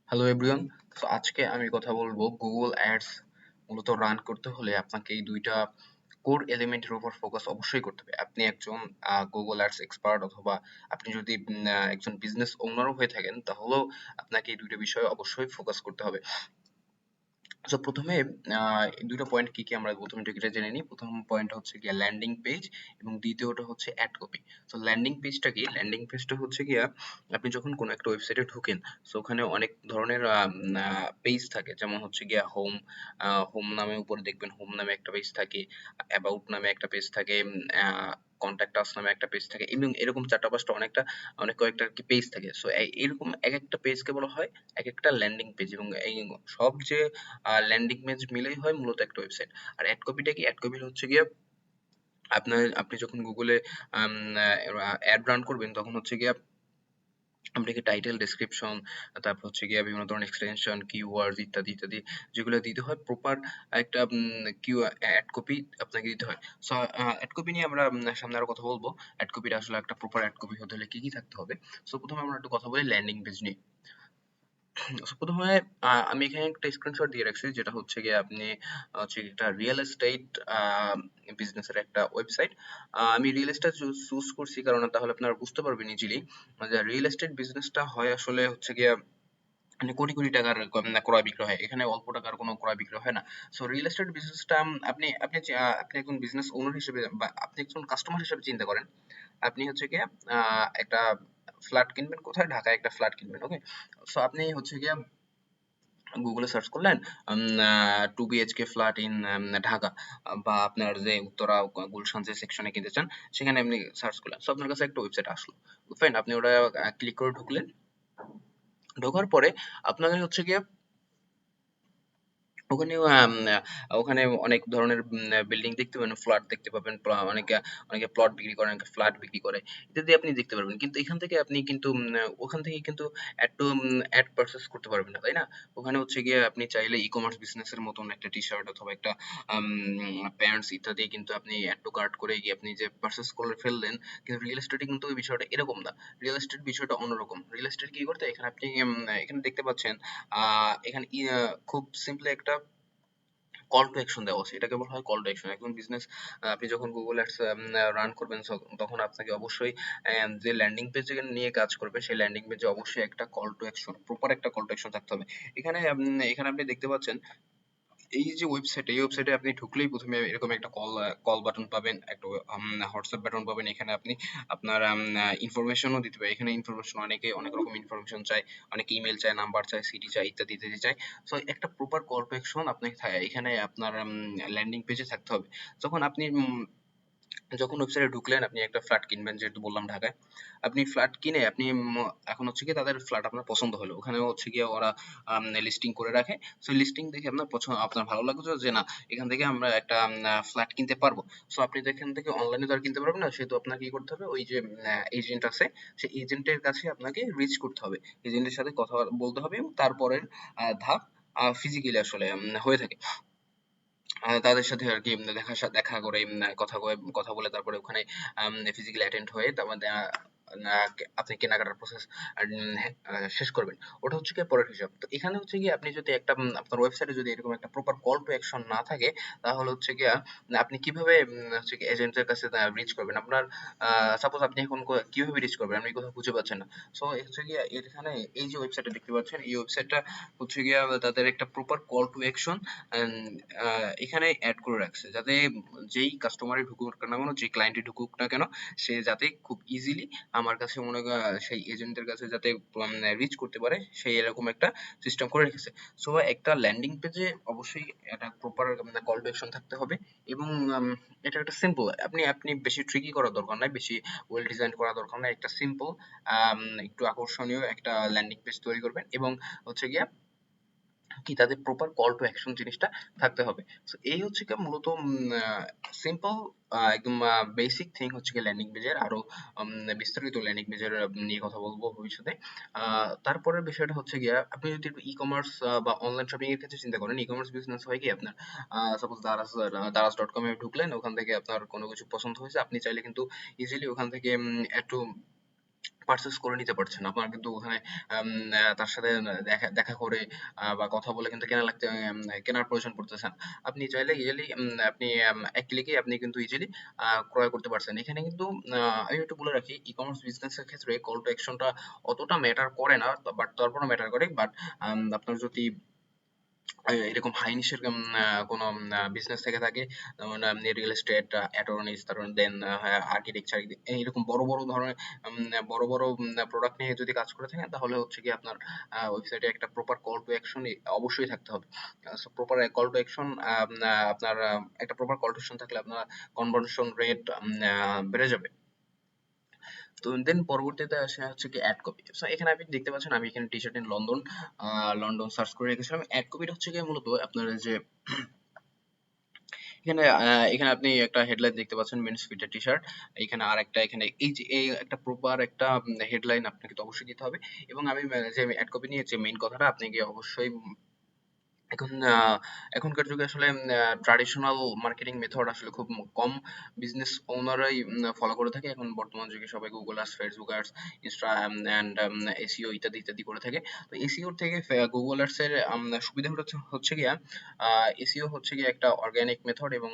Hello everyone. তো আজকে আমি কথা বলবো গুগল অ্যাডস মূলত রান করতে হলে আপনাকে এই দুইটা কোর এলিমেন্টের উপর ফোকাস অবশ্যই করতে হবে। আপনি একজন গুগল অ্যাডস এক্সপার্ট অথবা আপনি যদি একজন বিজনেস ওনারও হয়ে থাকেন তাহলেও আপনাকে এই দুইটা বিষয়ে অবশ্যই ফোকাস করতে হবে। সো প্রথমে এই দুটো পয়েন্ট কি কি আমরা প্রথমে একটু এটা জেনে নিই। প্রথম পয়েন্ট হচ্ছে গিয়া ল্যান্ডিং পেজ এবং দ্বিতীয়টা হচ্ছে অ্যাড কপি। সো ল্যান্ডিং পেজটা কি? ল্যান্ডিং পেজটা হচ্ছে গিয়া আপনি যখন কোনো একটা ওয়েবসাইটে ঢোকেন, সো ওখানে অনেক ধরনের পেজ থাকে, যেমন হচ্ছে গিয়া হোম নামে উপরে দেখবেন হোম নামে একটা পেজ থাকে, অ্যাবাউট নামে একটা পেজ থাকে, কন্ট্যাক্ট আস নামে একটা পেজ থাকে এবং এরকম চারটা পাঁচটা অনেক কয়েকটা আর কি পেজ থাকে। সো এরকম এক একটা পেজকে বলা হয় এক একটা ল্যান্ডিং পেজ, এবং এই সব যে ল্যান্ডিং পেজ মিলেই হয় মূলত একটা ওয়েবসাইট। আর অ্যাড কপিটা কি? অ্যাড কপি হচ্ছে গিয়ে আপনি যখন গুগলে অ্যাড রান করবেন তখন হচ্ছে গিয়ে আপনাকে টাইটেল, ডেসক্রিপশন, তারপর হচ্ছে গিয়ে বিভিন্ন ধরনের এক্সটেনশন, কিওয়ার্ডস ইত্যাদি ইত্যাদি যেগুলো দিতে হয় প্রপার একটা অ্যাড কপি আপনাকে দিতে হয়। সো অ্যাড কপি নিয়ে আমরা সামনে আরো কথা বলবো। অ্যাড কপিটা আসলে একটা প্রপার অ্যাড কপি হতে হলে কি কি থাকতে হবে। সো প্রথমে আমরা একটু কথা বলি ল্যান্ডিং পেজ নিয়ে। প্রথমে আমি এখানে একটা স্ক্রিনশট দিয়ে রাখছি, যেটা হচ্ছে গিয়ে আপনি হচ্ছে একটা রিয়েল এস্টেট বিজনেসের একটা ওয়েবসাইট। আমি রিয়েল এস্টেট চুজ করছি কারণ তাহলে আপনারা বুঝতে পারবেন ইজিলি যে রিয়েল এস্টেট বিজনেসটা হয় আসলে হচ্ছে গিয়ে মানে কোটি কোটি টাকার ক্রয় বিক্রয় হয়। এখানে অল্প টাকার কোনো ক্রয় বিক্রয় হয় না। সো রিয়েল এস্টেট বিজনেসটা আপনি একজন বিজনেস ওনার হিসেবে বা আপনি একজন কাস্টমার হিসেবে চিন্তা করেন। আপনি হচ্ছে গিয়ে একটা ফ্ল্যাট কিনবেন কোথায়? ঢাকায় একটা ফ্ল্যাট কিনবেন। ওকে? সো আপনি হচ্ছে গিয়ে গুগলে সার্চ করলেন 2 BHK ফ্ল্যাট ইন ঢাকা, বা আপনার যে উত্তরা গুলশান যে সেকশনে কিনতে চান সেখানে আপনি সার্চ করলেন। সো আপনার কাছে একটা ওয়েবসাইট আসলো। ফাইন, আপনি ওটা ক্লিক করে ঢুকলেন। ঢোকার পরে আপনাদের হচ্ছে গিয়ে ওখানেও ওখানে অনেক ধরনের বিল্ডিং দেখতে পাবেন, ফ্ল্যাট দেখতে পাবেন, অনেকে প্লট বিক্রি করে, অনেকে ফ্ল্যাট বিক্রি করে, ইত্যাদি আপনি দেখতে পারবেন। কিন্তু এখান থেকে আপনি কিন্তু ওখান থেকে কিন্তু অ্যাড পারচেস করতে পারবেন না, তাই না? ওখানে হচ্ছে গিয়ে আপনি চাইলে ই-কমার্স বিজনেসের মতন একটা টি-শার্ট অথবা একটা প্যান্টস ইত্যাদি কিন্তু আপনি অ্যাড টু কার্ট করে গিয়ে আপনি যে পারচেস করে ফেললেন। কিন্তু রিয়েল এস্টেটে কিন্তু ওই বিষয়টা এরকম না। রিয়েল এস্টেট বিষয়টা অন্যরকম। রিয়েল এস্টেট কি করতে? এখানে আপনি এখানে দেখতে পাচ্ছেন এখানে খুব সিম্পলি একটা কল টু অ্যাকশন দেওয়া আছে। এটাকে বলা হয় কল টু অ্যাকশন। একজন বিজনেস আপনি যখন গুগল অ্যাডস রান করবেন তখন আপনাকে অবশ্যই যে ল্যান্ডিং পেজ নিয়ে কাজ করবে সেই ল্যান্ডিং পেজে অবশ্যই একটা কল টু অ্যাকশন, প্রপার একটা কল টু অ্যাকশন থাকতে হবে। এখানে আপনি দেখতে পাচ্ছেন এই যে এই ওয়েবসাইটে আপনি ঢুকলেই প্রথমে এরকম একটা কল বাটন পাবেন, একটা হোয়াটসঅ্যাপ বাটন পাবেন। এখানে আপনি আপনার ইনফরমেশনও দিতে পারেন। এখানে ইনফরমেশন অনেকে অনেক রকম ইনফরমেশন চায়, অনেকে ইমেল চায়, নাম্বার চায়, সিটি চায়, ইত্যাদি ইত্যাদি চায়। সো একটা প্রপার কল টু অ্যাকশন আপনাকে এখানে আপনার ল্যান্ডিং পেজে থাকতে হবে। যখন আপনি যখন ওয়েবসাইটে ঢুকলেন, আপনি একটা ফ্ল্যাট কিনবেন, যেহেতু বললাম ঢাকায়। আপনি ফ্ল্যাট কিনে আপনি এখন হচ্ছে গিয়ে তাদের ফ্ল্যাট আপনার পছন্দ হলো। ওখানে হচ্ছে গিয়ে ওরা লিস্টিং করে রাখে। সো লিস্টিং দেখে আপনার ভালো লাগছে যে না, এখান থেকে আমরা একটা ফ্ল্যাট কিনতে পারবো। সো আপনি তো এখান থেকে অনলাইনে তো আর কিনতে পারবেন না, সেহেতু আপনাকে কি করতে হবে? ওই যে এজেন্ট আছে, সেই এজেন্টের কাছে আপনাকে রিচ করতে হবে। এজেন্টের সাথে কথা বলতে হবে এবং তারপরের ধাপ ফিজিক্যালি আসলে হয়ে থাকে। তাদের সাথে আরকি দেখা করে কথা বলে তারপরে ওখানে ফিজিক্যালি অ্যাটেন্ড হয়ে তারপর আপনি কেনাকাটার প্রসেস শেষ করবেন। ওটা হচ্ছে গিয়ে পরের হিসাব। তো এখানে হচ্ছে গিয়ে আপনি যদি আপনার ওয়েবসাইটে যদি এরকম একটা প্রপার কল টু অ্যাকশন না থাকে, তাহলে হচ্ছে গিয়া আপনি কিভাবে হচ্ছে গিয়ে এজেন্টের কাছে রিচ করবেন? আপনার সাপোজ আপনি এখন কিভাবে রিচ করবেন? আপনি কোথাও খুঁজে পাচ্ছেন না। সো হচ্ছে গিয়ে এখানে এই যে ওয়েবসাইটটা দেখতে পাচ্ছেন, এই ওয়েবসাইটটা হচ্ছে গিয়া তাদের একটা প্রপার কল টু অ্যাকশন এখানে এড করে রাখছে, যাতে যেই কাস্টমারই ঢুকুক না কেন, যে ক্লায়েন্টই ঢুকুক না কেন, সে যাতে খুব ইজিলি আমার কাছে সেই এজেন্টের কাছে যাতে রিচ করতে পারে, সেই এরকম একটা সিস্টেম করে রেখেছে। সো একটা ল্যান্ডিং পেজে অবশ্যই একটা প্রপার কল টু অ্যাকশন থাকতে হবে, এবং এটা একটা সিম্পল, আপনি আপনি বেশি ট্রিকি করার দরকার নাই, বেশি ওয়েল ডিজাইন করা দরকার নাই। একটা সিম্পল একটু আকর্ষণীয় একটা ল্যান্ডিং পেজ তৈরি করবেন, এবং হচ্ছে গিয়ে কি তাদের প্রপার কল টু অ্যাকশন জিনিসটা থাকতে হবে। সো এই হচ্ছে গিয়ে মূলত সিম্পল একদম বেসিক থিং হচ্ছে গিয়ে ল্যান্ডিং পেজের। আরো বিস্তারিত ল্যান্ডিং পেজের নিয়ে কথা বলবো ভবিষ্যতে। তারপরের বিষয়টা হচ্ছে গিয়া আপনি যদি একটু ই-কমার্স বা অনলাইন শপিং এর ক্ষেত্রে চিন্তা করেন, ই-কমার্স বিজনেস হয় কি আপনার, সাপোজ দারাজ.com এ ঢুকলেন, ওখান থেকে আপনার কোনো কিছু পছন্দ হয়েছে, আপনি চাইলে কিন্তু ইজিলি ওখান থেকে একটু পারচেস করে নিতে পারছেন। আপনার কিন্তু ওখানে তার সাথে দেখা দেখা করে বা কথা বলে কিন্তু কেনার প্রয়োজন পড়তেছে না। আপনি চাইলে ইজিলি আপনি এক ক্লিকে আপনি কিন্তু ইজিলি ক্রয় করতে পারছেন। এখানে কিন্তু আমি একটু বলে রাখি, ই-কমার্স বিজনেসের ক্ষেত্রে কল টু অ্যাকশনটা অতটা ম্যাটার করে না, বাট তারপরেও ম্যাটার করে। বাট আপনার যদি এরকম হাই নিশের কোনো বিজনেস থেকে থাকে, যেমন আপনি রিয়েল এস্টেট, অ্যাটর্নিস, তারপর দেন আর্কিটেকচার, এইরকম বড় বড় ধরনের বড় বড় প্রোডাক্ট নিয়ে যদি কাজ করে থাকেন, তাহলে হচ্ছে কি আপনার ওয়েবসাইটে একটা প্রপার কল টু অ্যাকশন অবশ্যই থাকতে হবে। প্রপার কল টু অ্যাকশন, আপনার একটা প্রপার কল টু অ্যাকশন থাকলে আপনার কনভার্সন রেট বেড়ে যাবে। তো দেন পরবর্তীতে আসে হচ্ছে কি অ্যাড কপি। সো এখানে আপনি দেখতে পাচ্ছেন আমি এখানে T shirt in London London search করে রেখেছিলাম। অ্যাড কপিটা হচ্ছে গিয়ে মূলত আপনার যে এখানে আপনি একটা হেডলাইন দেখতে পাচ্ছেন, মেন্স ফিটের টি শার্ট। এখানে আর একটা, এখানে এই যে এই একটা প্রপার একটা হেডলাইন আপনাকে তো অবশ্যই দিতে হবে। এবং আমি যে অ্যাড কপি নিয়ে যে মেইন কথাটা আপনাকে অবশ্যই এখন এখনকার যুগে আসলে ট্র্যাডিশনাল মার্কেটিং মেথড আসলে খুব কম বিজনেস ওনারাই ফলো করে থাকে। এখন বর্তমান যুগে সবাই Google arts, Facebook arts, Insta and SEO ইত্যাদি ইত্যাদি করে থাকে। তো এসইও থেকে গুগল আর্টস এর সুবিধা হচ্ছে গিয়া, এসইও হচ্ছে গিয়ে একটা অর্গানিক মেথড, এবং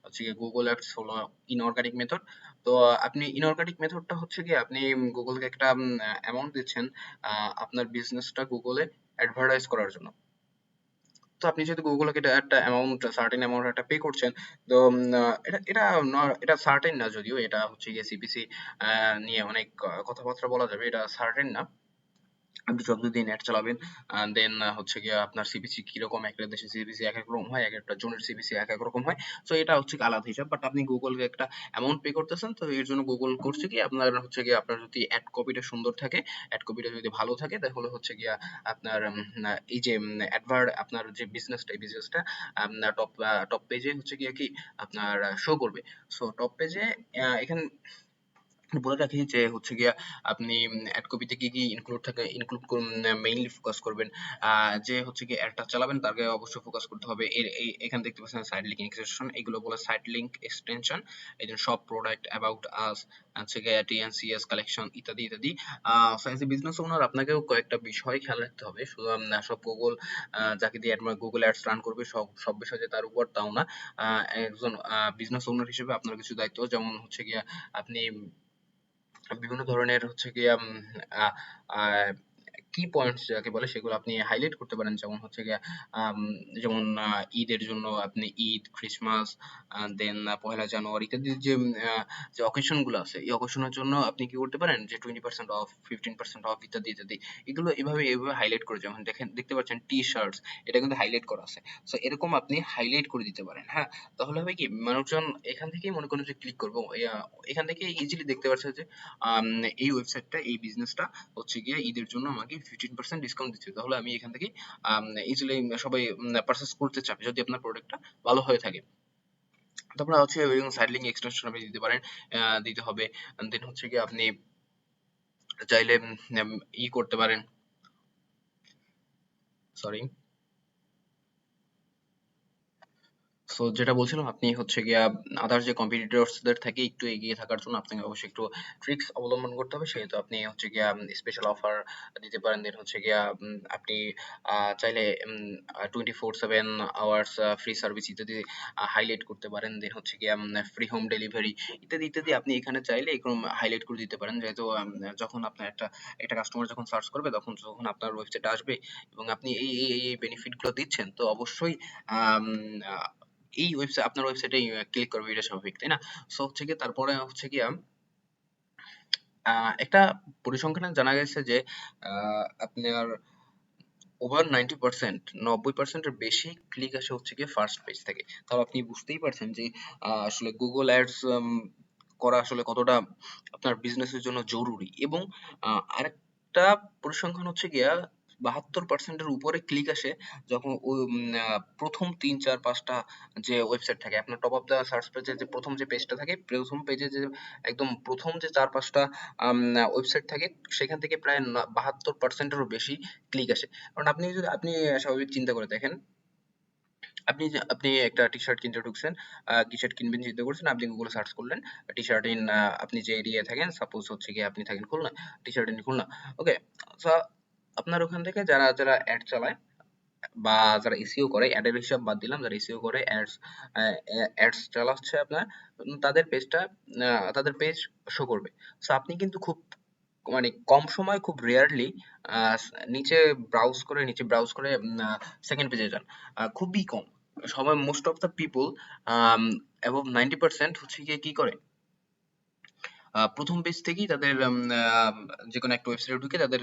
হচ্ছে গিয়ে গুগল আর্টস হলো ইনঅর্গানিক মেথড। তো আপনি ইনঅর্গানিক মেথডটা হচ্ছে গিয়ে আপনি গুগলকে একটা অ্যামাউন্ট দিচ্ছেন আপনার বিজনেসটা গুগলে অ্যাডভার্টাইজ করার জন্য। তো আপনি যেহেতু গুগলকে এটা একটা অ্যামাউন্ট, সার্টেন অ্যামাউন্ট একটা পে করছেন, তো এটা এটা এটা সার্টেন না, যদিও এটা হচ্ছে গিয়ে সিপিসি নিয়ে অনেক কথাবার্তা বলা যাবে, এটা সার্টেন না। আপনি যতদিন অ্যাড চালাবেন দেন হচ্ছে গিয়ে আপনার সিপিসি কিরকম, একটা দেশে সিপিসি এক এক রকম হয়, এক একটা জনের সিপিসি এক এক রকম হয়। তো এটা হচ্ছে কি আলাদা হিসাব, বাট আপনি গুগলকে একটা অ্যামাউন্ট পে করতেছেন, তো এর জন্য গুগল করছে কি আপনার হচ্ছে গিয়ে আপনার যদি অ্যাড কপিটা সুন্দর থাকে, অ্যাড কপিটা যদি ভালো থাকে, তাহলে হচ্ছে গিয়া আপনার এই যে অ্যাডভার্ট আপনার যে বিজনেসটা, এই বিজনেসটা আপনার টপ পেজে হচ্ছে গিয়ে কি আপনার শো করবে। সো টপ পেজে এখানে বলে রাখি যে হচ্ছে গিয়া আপনি অ্যাড কপিতে কি কি ইনক্লুড মেইনলি ফোকাস করবেন। যে হচ্ছে গিয়ে অ্যাডটা চালাবেন তাকে অবশ্যই ফোকাস করতে হবে। এখানে দেখতে পাচ্ছেন সাইড লিঙ্ক এক্সটেনশন, এগুলো বলে সাইড লিঙ্ক এক্সটেনশন। এই যে সব প্রোডাক্ট, অ্যাবাউট আস, হচ্ছে গিয়ে টিএনসিএস কালেকশন ইত্যাদি ইত্যাদি। এজ এ বিজনেস ওনার আপনাকেও কয়েকটা বিষয় খেয়াল রাখতে হবে। শুধু সব গুগল যাকে দিয়ে গুগল অ্যাডস রান করবে সব সব বিষয় যে তার উপর তাও না। একজন বিজনেস ওনার হিসেবে আপনার কিছু দায়িত্ব, যেমন হচ্ছে গিয়া আপনি বিভিন্ন ধরনের হচ্ছে গিয়ে কি পয়েন্টস যাকে বলে সেগুলো আপনি হাইলাইট করতে পারেন। যেমন হচ্ছে গিয়ে আম, যেমন ঈদের জন্য আপনি ঈদ, ক্রিসমাস, দেন পহেলা জানুয়ারি ইত্যাদি যে যে অকেশন গুলো আছে, এই অকেশনের জন্য আপনি কি করতে পারেন যে 20% অফ, 15% অফ ইত্যাদি ইত্যাদি, এগুলো এভাবে হাইলাইট করে, যেমন দেখেন দেখতে পাচ্ছেন টি শার্টস, এটা কিন্তু হাইলাইট করা আছে। সো এরকম আপনি হাইলাইট করে দিতে পারেন। হ্যাঁ, তাহলে হবে কি মানুষজন এখান থেকেই মনে করেন যে ক্লিক করবো, এখান থেকে ইজিলি দেখতে পাচ্ছে যে আম, এই ওয়েবসাইটটা, এই বিজনেসটা হচ্ছে গিয়ে ঈদের জন্য আমাকে 15% ডিসকাউন্ট দিচ্ছে। তাহলে আমি এখান থেকে ইজিলি সবাই পারচেস করতে চাবে যদি আপনার প্রোডাক্টটা ভালো হয়ে থাকে। তারপরে হচ্ছে সাইড লিঙ্ক এক্সটেনশন আপনি দিতে পারেন, দিতে হবে। দেন হচ্ছে গিয়ে আপনি চাইলে ই করতে পারেন, সরি। সো যেটা বলছিলাম, আপনি হচ্ছে গিয়া আদার যে কম্পিটিটরসদের থেকে একটু এগিয়ে থাকার জন্য আপনাকে অবশ্যই একটু ট্রিক্স অবলম্বন করতে হবে। সেহেতু আপনি হচ্ছে গিয়া স্পেশাল অফার দিতে পারেন। দেন হচ্ছে গিয়া আপনি চাইলে 24/7 আওয়ার্স ফ্রি সার্ভিস ইত্যাদি হাইলাইট করতে পারেন। দেন হচ্ছে গিয়া ফ্রি হোম ডেলিভারি ইত্যাদি ইত্যাদি আপনি এখানে চাইলে এরকম হাইলাইট করে দিতে পারেন। যেহেতু যখন আপনার একটা একটা কাস্টমার যখন সার্চ করবে, তখন যখন আপনার ওয়েবসাইটে আসবে এবং আপনি এই বেনিফিট গুলো দিচ্ছেন, তো অবশ্যই আম, আহ, এই ওয়েবসাইট, আপনার ওয়েবসাইটে ক্লিক করবে, এটা স্বাভাবিক, তাই না? সো হচ্ছে গিয়ে তারপরে হচ্ছে গিয়া একটা পরিসংখ্যানে জানা গেছে যে আপনার ওভার 90%, 90%-এর বেশি ক্লিক আসে হচ্ছে গিয়ে ফার্স্ট পেজ থেকে। তাহলে আপনি বুঝতেই পারছেন যে আসলে গুগল অ্যাডস করা আসলে কতটা আপনার বিজনেসের জন্য জরুরি। এবং আরেকটা পরিসংখ্যান হচ্ছে গিয়া 72%-এর উপরে ক্লিক আসে যখন প্রথম 3, 4, 5টা যে ওয়েবসাইট থাকে, আপনার টপ অফ দ্য সার্চ পেজে যে প্রথম যে পেজটা থাকে, প্রথম পেজে যে একদম প্রথম যে 4, 5টা ওয়েবসাইট থাকে, সেখান থেকে প্রায় 72%-এরও বেশি ক্লিক আসে। কারণ আপনি যদি আপনি স্বাভাবিক চিন্তা করে দেখেন, আপনি একটা টি শার্ট কিনতে ঢুকছেন, কি শার্ট কিনবেন চিন্তা করছেন, আপনি গুগলে সার্চ করলেন টি শার্ট ইন, আপনি যে এরিয়ায় থাকেন, সাপোজ হচ্ছে গিয়ে আপনি থাকেন Khulna, T shirt in Khulna. Okay, so আপনার ওখান থেকে যারা যারা অ্যাড চালায় বা যারা এসইও করে, অ্যাডের হিসাব বাদ দিলাম, যারা এসইও করে অ্যাডস চালাচ্ছে আপনার, তাদের পেজটা, তাদের পেজ শো করবে। সো আপনি কিন্তু খুব মানে কম সময়, খুব রেয়ারলি নিচে ব্রাউজ করে সেকেন্ড পেজে যান, খুবই কম সবাই, most of the people, above 90% হচ্ছে গিয়ে কি করে, প্রথম পেজ থেকেই তাদের যে কোনো একটা ওয়েবসাইটে ঢুকে তাদের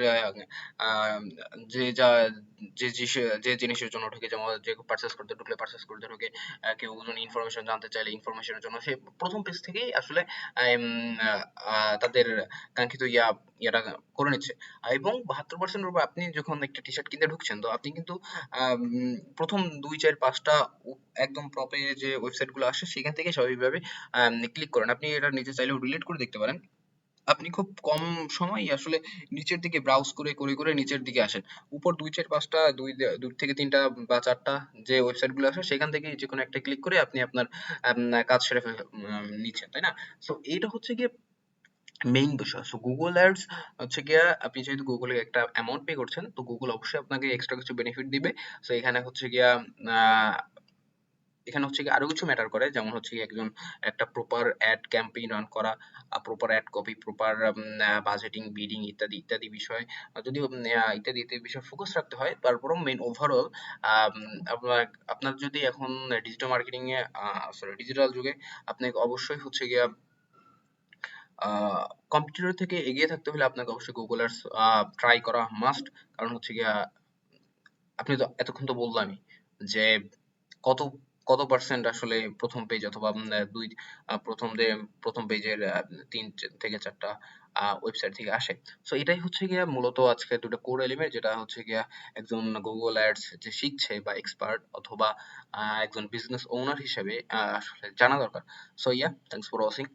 আহ, যে যা যে জিনিসের জন্য ঢুকে, যেমন যে পারচেস করতে ঢুকলে পারচেস করতে ঢুকে, কেউ কোনো ইনফরমেশন জানতে চাইলে ইনফরমেশনের জন্য, সে প্রথম পেজ থেকেই আসলে তাদের কাঙ্ক্ষিত ইয়াটা করে নিচ্ছে। এবং 72% উপর আপনি যখন একটা টি শার্ট কিনতে ঢুকছেন, তো আপনি কিন্তু প্রথম 2 4 5টা একদম টপে যে ওয়েবসাইট গুলো আসে সেখান থেকে স্বাভাবিকভাবে ক্লিক করেন। আপনি এটা নিজে চাইলেও ডিলিট করে দেখতে পারেন। আপনি খুব কম সময়ই আসলে নিচের দিকে ব্রাউজ করে নিচের দিকে আসেন। উপর 2 4 5টা, 2 থেকে 3টা বা 4টা যে ওয়েবসাইট গুলো আসে সেখান থেকে যে কোনো একটা ক্লিক করে আপনি আপনার কাজ সেরে নিচ্ছেন, তাই না? সো এইটা হচ্ছে গিয়ে মেইন বিষয়। সো গুগল অ্যাডস হচ্ছে গিয়া, আপনি যেহেতু গুগলে একটা অ্যামাউন্ট পে করছেন, তো গুগল অবশ্যই আপনাকে এক্সট্রা কিছু বেনিফিট দিবে। সো এখানে হচ্ছে গিয়া আহ এখানে হচ্ছে গিয়ে আরো কিছু ম্যাটার করে, যেমন হচ্ছে গিয়ে একজন একটা প্রপার অ্যাড ক্যাম্পেইন রান করা, proper ad copy, proper budgeting, bidding ইত্যাদি ইত্যাদি বিষয়, যদিও ইত্যাদি ইত্যাদি বিষয় ফোকাস রাখতে হয়, তারপরেও মেইন ওভারঅল আপনার আপনার যদি এখন ডিজিটাল মার্কেটিং এ, সরি ডিজিটাল যুগে আপনাকে অবশ্যই হচ্ছে গিয়া কম্পিটিটর থেকে এগিয়ে থাকতে হলে আপনাকে অবশ্যই গুগল অ্যাডস ট্রাই করা মাস্ট। কারণ হচ্ছে গিয়া আপনি তো এতক্ষণ তো বললামই যে কত কত পার্সেন্ট আসলে প্রথম পেজ অথবা দুই প্রথম পেজের 3 থেকে 4টা ওয়েবসাইট থেকে আসে। সো এটাই হচ্ছে গিয়া মূলত আজকে দুটো কোর এলিমেন্ট, যেটা হচ্ছে গিয়া একজন গুগল অ্যাডস যে শিখছে বা এক্সপার্ট অথবা একজন বিজনেস ওনার হিসেবে আসলে জানা দরকার। So yeah, thanks for watching.